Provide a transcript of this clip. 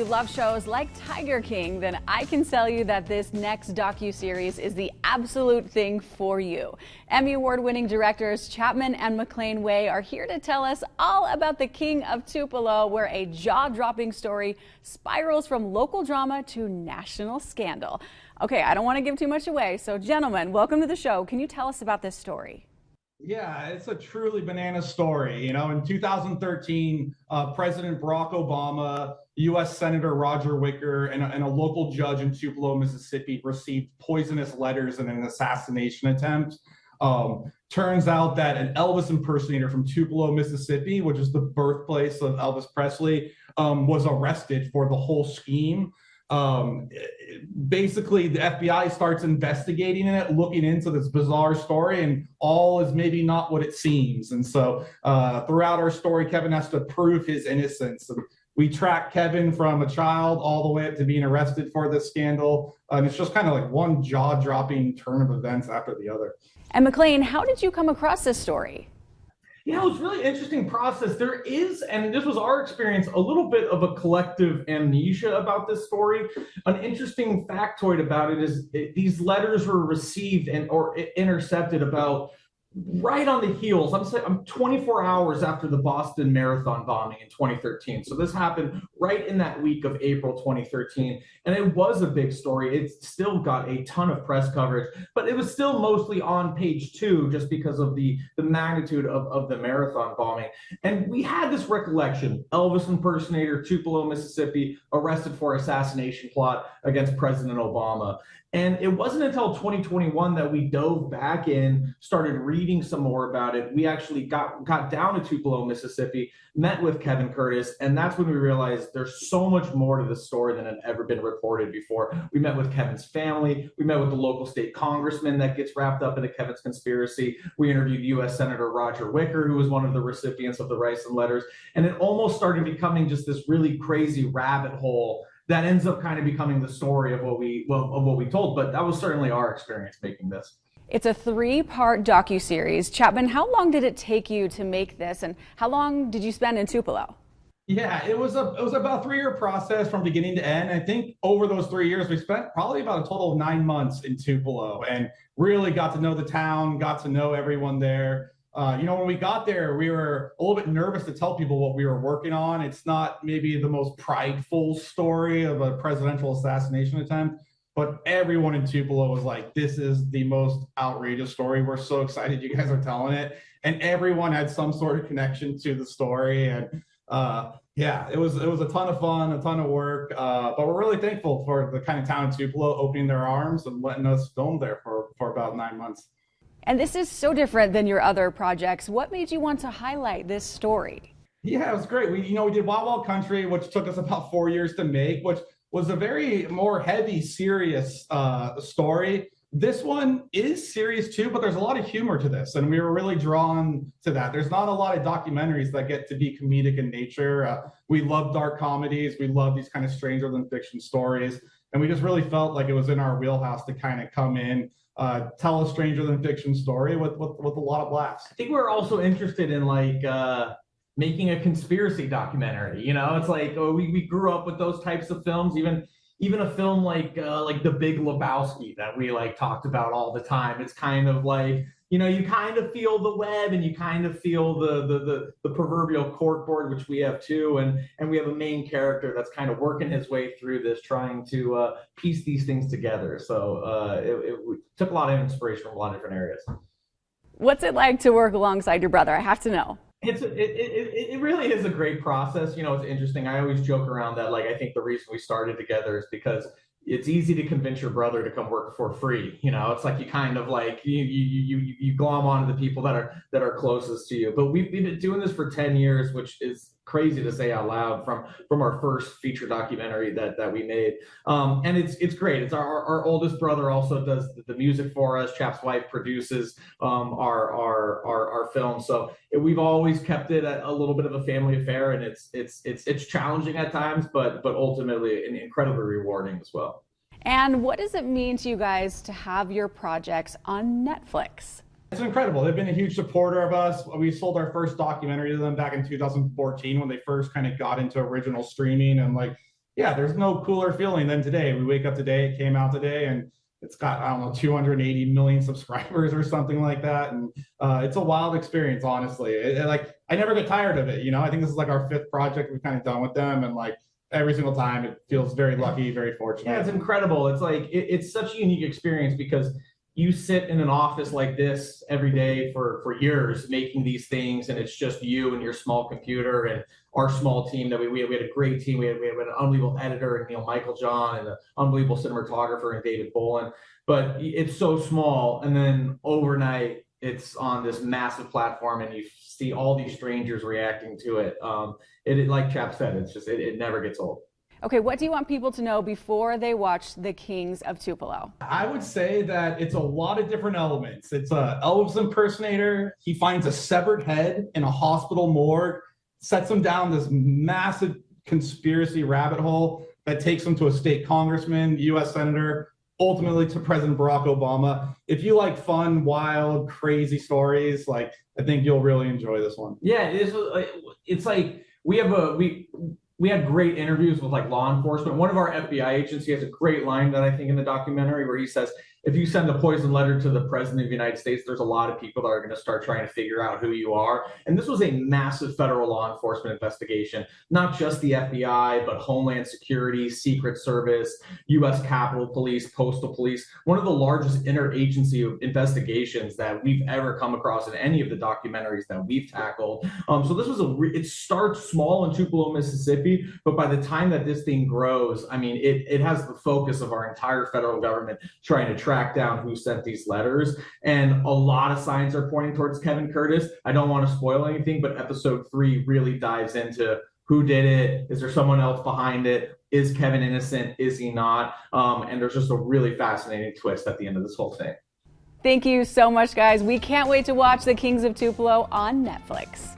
you love shows like Tiger King, then I can tell you that this next docu-series is the absolute thing for you. Emmy award-winning directors Chapman and McLean Way are here to tell us all about the King of Tupelo, where a jaw-dropping story spirals from local drama to national scandal. Okay, I don't want to give too much away, so gentlemen, welcome to the show. Can you tell us about this story? Yeah, it's a truly banana story. In 2013, President Barack Obama, U.S. Senator Roger Wicker, and a local judge in Tupelo, Mississippi, received poisonous letters in an assassination attempt. Turns out that an Elvis impersonator from Tupelo, Mississippi, which is the birthplace of Elvis Presley, was arrested for the whole scheme. Basically, the FBI starts investigating it, looking into this bizarre story, and all is maybe not what it seems. And so throughout our story, Kevin has to prove his innocence. And we track Kevin from a child all the way up to being arrested for this scandal. And it's just kind of like one jaw-dropping turn of events after the other. And McLean, how did you come across this story? Yeah, it was a really interesting process. There is, and this was our experience, a little bit of a collective amnesia about this story. An interesting factoid about it is these letters were received or intercepted about right on the heels. I'm 24 hours after the Boston Marathon bombing in 2013. So this happened right in that week of April 2013. And it was a big story. It still got a ton of press coverage, but it was still mostly on page 2 just because of the magnitude of the marathon bombing. And we had this recollection: Elvis impersonator, Tupelo, Mississippi, arrested for assassination plot against President Obama. And it wasn't until 2021 that we dove back in, started reading some more about it. We actually got down to Tupelo, Mississippi, met with Kevin Curtis, and that's when we realized there's so much more to the story than had ever been reported before. We met with Kevin's family. We met with the local state congressman that gets wrapped up into Kevin's conspiracy. We interviewed U.S. Senator Roger Wicker, who was one of the recipients of the Rice and letters. And it almost started becoming just this really crazy rabbit hole that ends up kind of becoming the story of what we told. But that was certainly our experience making this. It's a 3-part docu-series. Chapman, how long did it take you to make this, and how long did you spend in Tupelo? Yeah, it was about a 3-year process from beginning to end. I think over those 3 years, we spent probably about a total of 9 months in Tupelo and really got to know the town, got to know everyone there. When we got there, we were a little bit nervous to tell people what we were working on. It's not maybe the most prideful story of a presidential assassination attempt, but everyone in Tupelo was like, this is the most outrageous story. We're so excited you guys are telling it. And everyone had some sort of connection to the story. And yeah, it was a ton of fun, a ton of work. But we're really thankful for the kind of town in Tupelo opening their arms and letting us film there for about 9 months. And this is so different than your other projects. What made you want to highlight this story? Yeah, it was great. We did Wild Wild Country, which took us about 4 years to make, which was a very more heavy, serious story. This one is serious too, but there's a lot of humor to this, and we were really drawn to that. There's not a lot of documentaries that get to be comedic in nature. We love dark comedies. We love these kind of stranger than fiction stories, and we just really felt like it was in our wheelhouse to kind of come in, tell a stranger than fiction story with a lot of laughs. I think we're also interested in making a conspiracy documentary. It's like we grew up with those types of films. Even a film like The Big Lebowski that we talked about all the time. It's kind of like, you kind of feel the web and you kind of feel the proverbial corkboard, which we have too, and we have a main character that's kind of working his way through this, trying to piece these things together. So it took a lot of inspiration from a lot of different areas. What's it like to work alongside your brother? I have to know. It really is a great process. It's interesting. I always joke around that, I think the reason we started together is because it's easy to convince your brother to come work for free. It's like you kind of you glom onto the people that are closest to you. But we've been doing this for 10 years, which is crazy to say out loud, from our first feature documentary that we made. And it's great. It's our oldest brother also does the music for us. Chap's wife produces our film. So we've always kept it a little bit of a family affair, and it's challenging at times, but ultimately incredibly rewarding as well. And what does it mean to you guys to have your projects on Netflix? It's incredible. They've been a huge supporter of us. We sold our first documentary to them back in 2014 when they first kind of got into original streaming, and yeah, there's no cooler feeling than today. We wake up today, it came out today, and it's got, I don't know, 280 million subscribers or something like that. And it's a wild experience, honestly. Like, I never get tired of it. I think this is like our 5th project we've kind of done with them. And like every single time it feels very lucky, very fortunate. Yeah, it's incredible. It's like, it's such a unique experience because you sit in an office like this every day for years making these things, and it's just you and your small computer and our small team that we had a great team. We had an unbelievable editor and Neil Michael John and an unbelievable cinematographer and David Bolin. But it's so small, and then overnight it's on this massive platform, and you see all these strangers reacting to it. It like Chap said, it's just it never gets old. Okay, what do you want people to know before they watch The Kings of Tupelo? I would say that it's a lot of different elements. It's a Elvis impersonator. He finds a severed head in a hospital morgue, sets him down this massive conspiracy rabbit hole that takes him to a state congressman, U.S. senator, ultimately to President Barack Obama. If you like fun, wild, crazy stories, like, I think you'll really enjoy this one. Yeah, it's like we had great interviews with like law enforcement. One of our FBI agents, he has a great line that I think in the documentary where he says, if you send a poison letter to the president of the United States, there's a lot of people that are going to start trying to figure out who you are. And this was a massive federal law enforcement investigation, not just the FBI, but Homeland Security, Secret Service, U.S. Capitol Police, Postal Police, one of the largest interagency investigations that we've ever come across in any of the documentaries that we've tackled. So this was it starts small in Tupelo, Mississippi, but by the time that this thing grows, I mean, it has the focus of our entire federal government trying to track down who sent these letters. And a lot of signs are pointing towards Kevin Curtis. I don't want to spoil anything, but episode 3 really dives into who did it. Is there someone else behind it? Is Kevin innocent? Is he not? And there's just a really fascinating twist at the end of this whole thing. Thank you so much, guys. We can't wait to watch The Kings of Tupelo on Netflix.